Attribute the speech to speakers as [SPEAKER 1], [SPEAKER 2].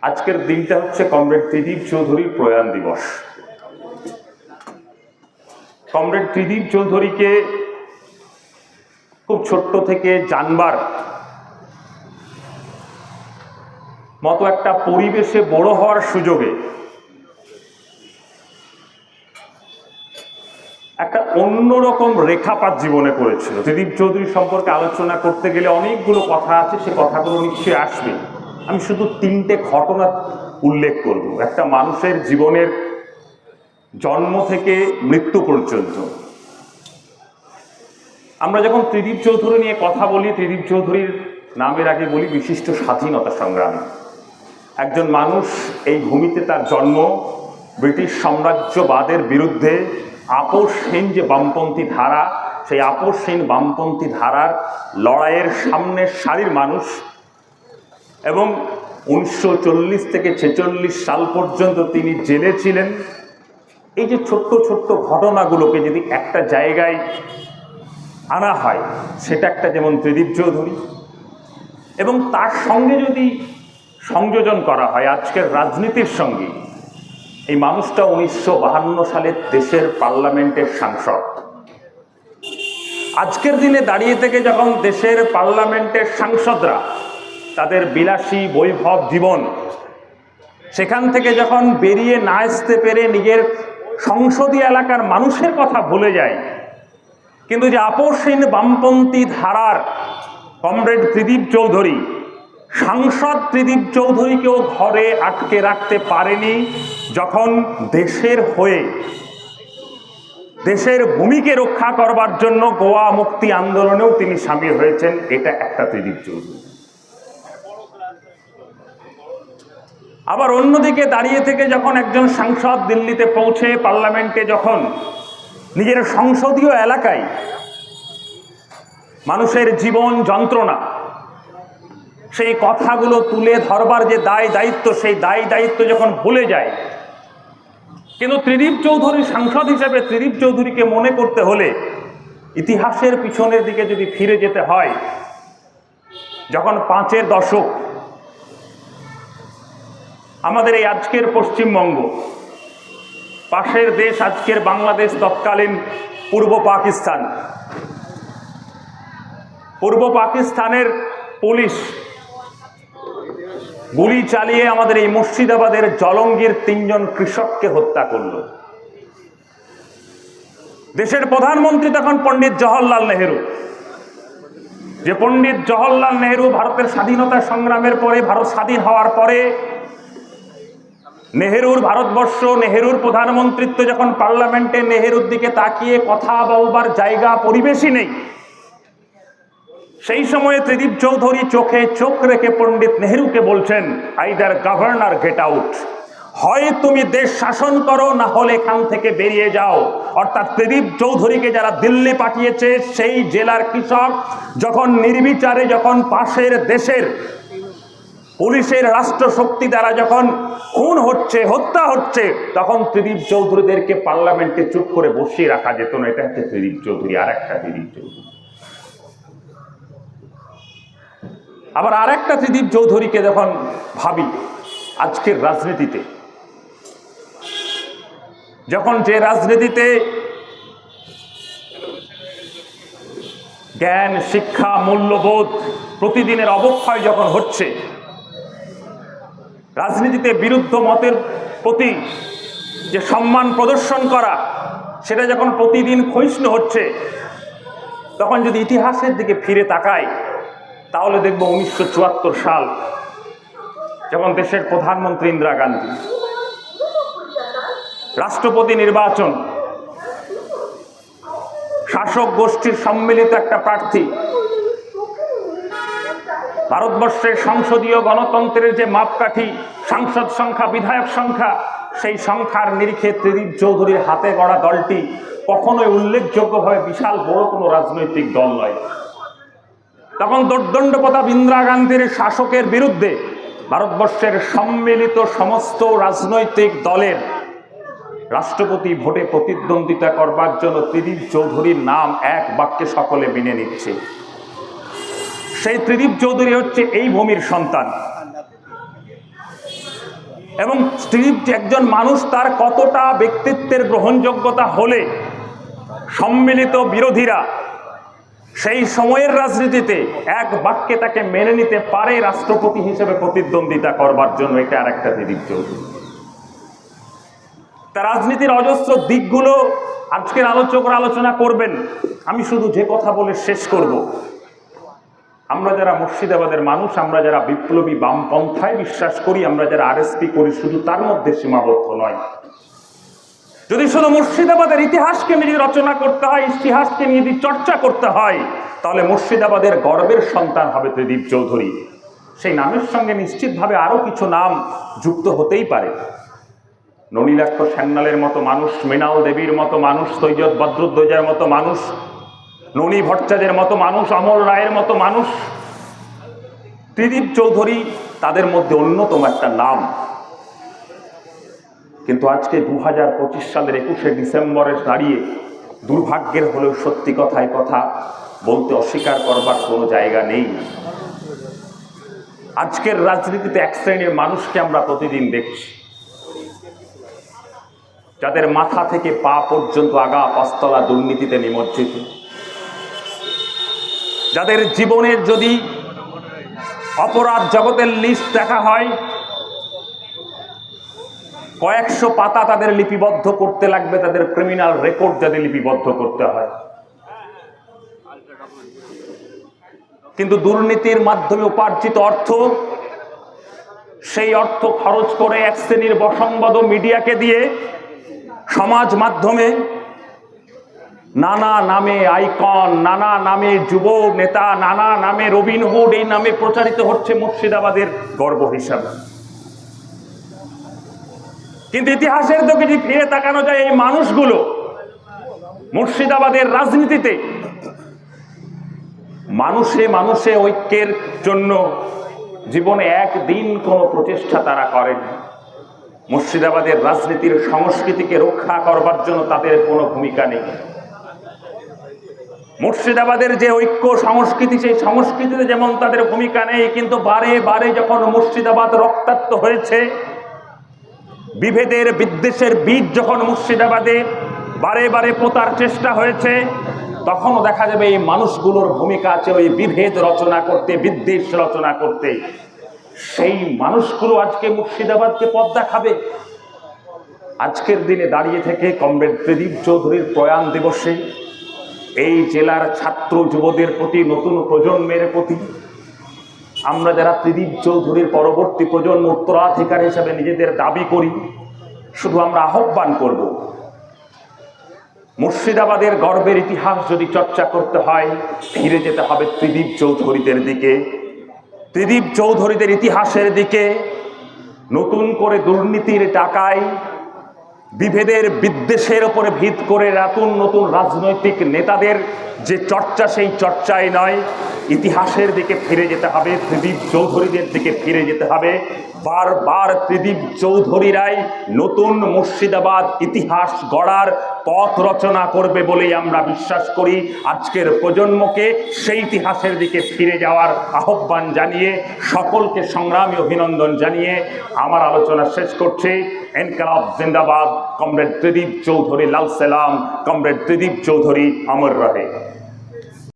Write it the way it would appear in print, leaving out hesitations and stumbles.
[SPEAKER 1] আজকের দিনটা হচ্ছে কমরেড ত্রিদীপ চৌধুরীর প্রয়াণ দিবস। কমরেড ত্রিদীপ চৌধুরীকে খুব ছোট্ট থেকে জানবার মতো একটা পরিবেশে বড় হওয়ার সুযোগে একটা অন্যরকম রেখাপাত জীবনে করেছিল। ত্রিদীপ চৌধুরী সম্পর্কে আলোচনা করতে গেলে অনেকগুলো কথা আছে, সে কথাগুলো নিশ্চয়ই আসবে। আমি শুধু তিনটে ঘটনা উল্লেখ করব একটা মানুষের জীবনের জন্ম থেকে মৃত্যু পর্যন্ত। আমরা যখন ত্রিদীপ চৌধুরী নিয়ে কথা বলি, ত্রিদীপ চৌধুরীর নামের আগে বলি বিশিষ্ট স্বাধীনতা সংগ্রামী একজন মানুষ। এই ভূমিতে তার জন্ম। ব্রিটিশ সাম্রাজ্যবাদের বিরুদ্ধে আপোষহীন যে বামপন্থী ধারা, সেই আপোষহীন বামপন্থী ধারার লড়াইয়ের সামনের সারির মানুষ। এবং 1940 থেকে 46 সাল পর্যন্ত তিনি জেলে ছিলেন। এই যে ছোট্ট ছোট্ট ঘটনাগুলোকে যদি একটা জায়গায় আনা হয়, সেটা একটা যেমন ত্রিদীপ চৌধুরী, এবং তার সঙ্গে যদি সংযোজন করা হয় আজকের রাজনীতির সঙ্গে, এই মানুষটা 1952 সালে দেশের পার্লামেন্টের সাংসদ। আজকের দিনে দাঁড়িয়ে থেকে যখন দেশের পার্লামেন্টের সাংসদরা তাদের বিলাসী বৈভব জীবন সেখান থেকে যখন বেরিয়ে না আসতে পেরে নিজের সংসদীয় এলাকার মানুষের কথা ভুলে যায়, কিন্তু যে আপোষহীন বামপন্থী ধারার কমরেড ত্রিদীপ চৌধুরী, সাংসদ ত্রিদীপ চৌধুরীকেও ঘরে আটকে রাখতে পারেনি যখন দেশের হয়ে দেশের ভূমিকে রক্ষা করবার জন্য গোয়া মুক্তি আন্দোলনেও তিনি সামিল হয়েছেন। এটা একটা ত্রিদীপ চৌধুরী। আবার অন্যদিকে দাঁড়িয়ে থেকে যখন একজন সাংসদ দিল্লিতে পৌঁছে পার্লামেন্টে যখন নিজের সংসদীয় এলাকায় মানুষের জীবন যন্ত্রণা, সেই কথাগুলো তুলে ধরবার যে দায় দায়িত্ব, সেই দায় দায়িত্ব যখন ভুলে যায়। কিন্তু ত্রিদীপ চৌধুরী সাংসদ হিসেবে ত্রিদীপ চৌধুরীকে মনে করতে হলে ইতিহাসের পিছনের দিকে যদি ফিরে যেতে হয়, যখন 5-এর দশক আমাদের এই আজকের পশ্চিমবঙ্গ, পাশের দেশ আজকের বাংলাদেশ, তৎকালীন পূর্ব পাকিস্তান, পূর্ব পাকিস্তানের পুলিশ গুলি চালিয়ে আমাদের এই মুর্শিদাবাদের জলঙ্গির 3 জন কৃষককে হত্যা করল। দেশের প্রধানমন্ত্রী তখন পণ্ডিত জওহরলাল নেহেরু। যে পণ্ডিত জওহরলাল নেহেরু ভারতের স্বাধীনতা সংগ্রামের পরে, ভারত স্বাধীন হওয়ার পরে নেহেরুর ভারতবর্ষ, নেহেরুর প্রধানমন্ত্রিত্ব যখন পার্লামেন্টে নেহেরুর দিকে তাকিয়ে কথা বলবার জায়গা পরিবেশই নেই, সেই সময়ে ত্রিদীপ চৌধুরী চোখে চোখ রেখে পণ্ডিত নেহেরুকে বলছেন, either govern or get out, হয় তুমি দেশ শাসন করো, না হলে এখান থেকে বেরিয়ে যাও। অর্থাৎ ত্রিদীপ চৌধুরীকে যারা দিল্লি পাঠিয়েছে, সেই জেলার কৃষক যখন নির্বিচারে, যখন পাশের দেশের পুলিশের রাষ্ট্রশক্তি দ্বারা যখন খুন হচ্ছে, হত্যা হচ্ছে, তখন ত্রিদীপ চৌধুরীদেরকে পার্লামেন্টে চুপ করে বসিয়ে রাখা যেত না। এটা হচ্ছে ত্রিদীপ চৌধুরী, আর একটা ত্রিদীপ চৌধুরী। আবার আরেকটা ত্রিদীপ চৌধুরীকে যখন ভাবি আজকের রাজনীতিতে, যখন যে রাজনীতিতে জ্ঞান, শিক্ষা, মূল্যবোধ প্রতিদিনের অবক্ষয় যখন হচ্ছে, রাজনীতিতে বিরুদ্ধ মতের প্রতি যে সম্মান প্রদর্শন করা, সেটা যখন প্রতিদিন ক্ষয়িষ্ণু হচ্ছে, তখন যদি ইতিহাসের দিকে ফিরে তাকাই, তাহলে দেখব 1974 সাল যখন দেশের প্রধানমন্ত্রী ইন্দিরা গান্ধী, রাষ্ট্রপতি নির্বাচন, শাসক গোষ্ঠীর সম্মিলিত একটা প্রার্থী, ভারতবর্ষের সংসদীয় গণতন্ত্রের যে মাপকাঠি, সাংসদ সংখ্যা, বিধায়ক সংখ্যা, সেই সংখ্যার নিরিখে ত্রিদীপ চৌধুরীর হাতে গড়া দলটি কখনোই উল্লেখযোগ্যভাবে বিশাল বড় কোনো রাজনৈতিক দল নয়। তখন দোর্দণ্ড প্রতাপ ইন্দিরা গান্ধীর শাসকের বিরুদ্ধে ভারতবর্ষের সম্মিলিত সমস্ত রাজনৈতিক দলের রাষ্ট্রপতি ভোটে প্রতিদ্বন্দ্বিতা করবার জন্য ত্রিদীপ চৌধুরীর নাম এক বাক্যে সকলে মেনে নিচ্ছে। সেই ত্রিদীপ চৌধুরী হচ্ছে এই ভূমির সন্তান। এবং ত্রিদীপ একজন মানুষ তার কতটা ব্যক্তিত্বের গ্রহণযোগ্যতা হলে সম্মিলিত বিরোধীরা সেই সময়ের রাজনীতিতে এক বাক্যে তাকে মেনে নিতে পারে রাষ্ট্রপতি হিসেবে প্রতিদ্বন্দ্বিতা করবার জন্য। এটা আর একটা ত্রিদীপ চৌধুরী। তার রাজনীতির অজস্র দিকগুলো আজকের আলোচকরা আলোচনা করবেন, আমি শুধু যে কথা বলে শেষ করব। আমরা যারা মুর্শিদাবাদের মানুষ, আমরা যারা বিপ্লবী বামপন্থায় বিশ্বাস করি, আমরা যারা আরএসপি করি, শুধু তার মধ্যে সীমাবদ্ধ নয়। যদি শুধু মুর্শিদাবাদের ইতিহাসকে নিয়ে রচনা করতে হয়, ইতিহাসকে নিয়ে যদি চর্চা করতে হয়, তাহলে মুর্শিদাবাদের গর্বের সন্তান হবে ত্রিদীপ চৌধুরী। সেই নামের সঙ্গে নিশ্চিতভাবে আরো কিছু নাম যুক্ত হতেই পারে। নলিনাক্ষ সান্যালের মতো মানুষ, মৃণাল দেবীর মতো মানুষ, সৈয়দ বদরুদ্দোজার মতো মানুষ, ননী ভট্টাচার্যের মতো মানুষ, অমল রায়ের মতো মানুষ। ত্রিদীপ চৌধুরী তাদের মধ্যে অন্যতম একটা নাম। কিন্তু আজকে 2025 সালের 21শে ডিসেম্বরে দাঁড়িয়ে দুর্ভাগ্যের হলেও সত্যি কথায় কথা বলতে অস্বীকার করবার কোনো জায়গা নেই। আজকের রাজনীতিতে এক শ্রেণীর মানুষকে আমরা প্রতিদিন দেখছি, যাদের মাথা থেকে পা পর্যন্ত আগা পাঁচতলা দুর্নীতিতে নিমজ্জিত, যাদের জীবনের যদি অপরাধ জগতের লিস্ট দেখা হয়, কয়েকশো পাতা তাদের লিপিবদ্ধ করতে লাগবে, তাদের ক্রিমিনাল রেকর্ড যাদের লিপিবদ্ধ করতে হয়। কিন্তু দুর্নীতির মাধ্যমে উপার্জিত অর্থ, সেই অর্থ খরচ করে এক শ্রেণীর বশংবদ মিডিয়াকে দিয়ে সমাজ মাধ্যমে নানা নামে আইকন, নানা নামে যুব নেতা, নানা নামে রবিনহুড, এই নামে প্রচারিত হচ্ছে মুর্শিদাবাদের গর্ব হিসাবে। কিন্তু ইতিহাসের দিকে যদি ফিরে তাকানো যায়, এই মানুষগুলো মুর্শিদাবাদের রাজনীতিতে মানুষে মানুষে ঐক্যের জন্য জীবনে একদিন কোনো প্রচেষ্টা তারা করেন। মুর্শিদাবাদের রাজনীতির সংস্কৃতিকে রক্ষা করবার জন্য তাদের কোনো ভূমিকা নেই। মুর্শিদাবাদের যে ঐক্য সংস্কৃতি, সেই সংস্কৃতিতে যেমন তাদের ভূমিকা নেই, কিন্তু বারে বারে যখন মুর্শিদাবাদ রক্তাক্ত হয়েছে, বিভেদের বিদ্বেষের বীজ যখন মুর্শিদাবাদে বারে বারে পোতার চেষ্টা হয়েছে, তখনও দেখা যাবে এই মানুষগুলোর ভূমিকা আছে ওই বিভেদ রচনা করতে, বিদ্বেষ রচনা করতে। সেই মানুষগুলো আজকে মুর্শিদাবাদকে পথ দেখাবে। আজকের দিনে দাঁড়িয়ে থেকে কমরেড ত্রিদীপ চৌধুরীর প্রয়াণ দিবসে এই জেলার ছাত্র যুবদের প্রতি, নতুন প্রজন্মের প্রতি, আমরা যারা ত্রিদীপ চৌধুরীর পরবর্তী প্রজন্ম উত্তরাধিকার হিসাবে নিজেদের দাবি করি, শুধু আমরা আহ্বান করব, মুর্শিদাবাদের গর্বের ইতিহাস যদি চর্চা করতে হয়, ফিরে যেতে হবে ত্রিদীপ চৌধুরীদের দিকে, ত্রিদীপ চৌধুরীদের ইতিহাসের দিকে। নতুন করে দুর্নীতির টাকায়, বিভেদের বিদ্বেষের উপরে ভিত করে নতুন নতুন রাজনৈতিক নেতাদের যে চর্চা, সেই চর্চায় নয়, ইতিহাসের দিকে ফিরে যেতে হবে, ত্রিদীপ চৌধুরীদের দিকে ফিরে যেতে হবে। বারবার ত্রিদীপ চৌধুরীরাই নতুন মুর্শিদাবাদ ইতিহাস গড়ার পথ রচনা করবে বলেই আমরা বিশ্বাস করি। আজকের প্রজন্মকে সেই ইতিহাসের দিকে ফিরে যাওয়ার আহ্বান জানিয়ে, সকলকে সংগ্রামী অভিনন্দন জানিয়ে আমার আলোচনা শেষ করছি। ইনকলাব জিন্দাবাদ, কমরেড ত্রিদীপ চৌধুরী লাল সালাম, কমরেড ত্রিদীপ চৌধুরী অমর রহে।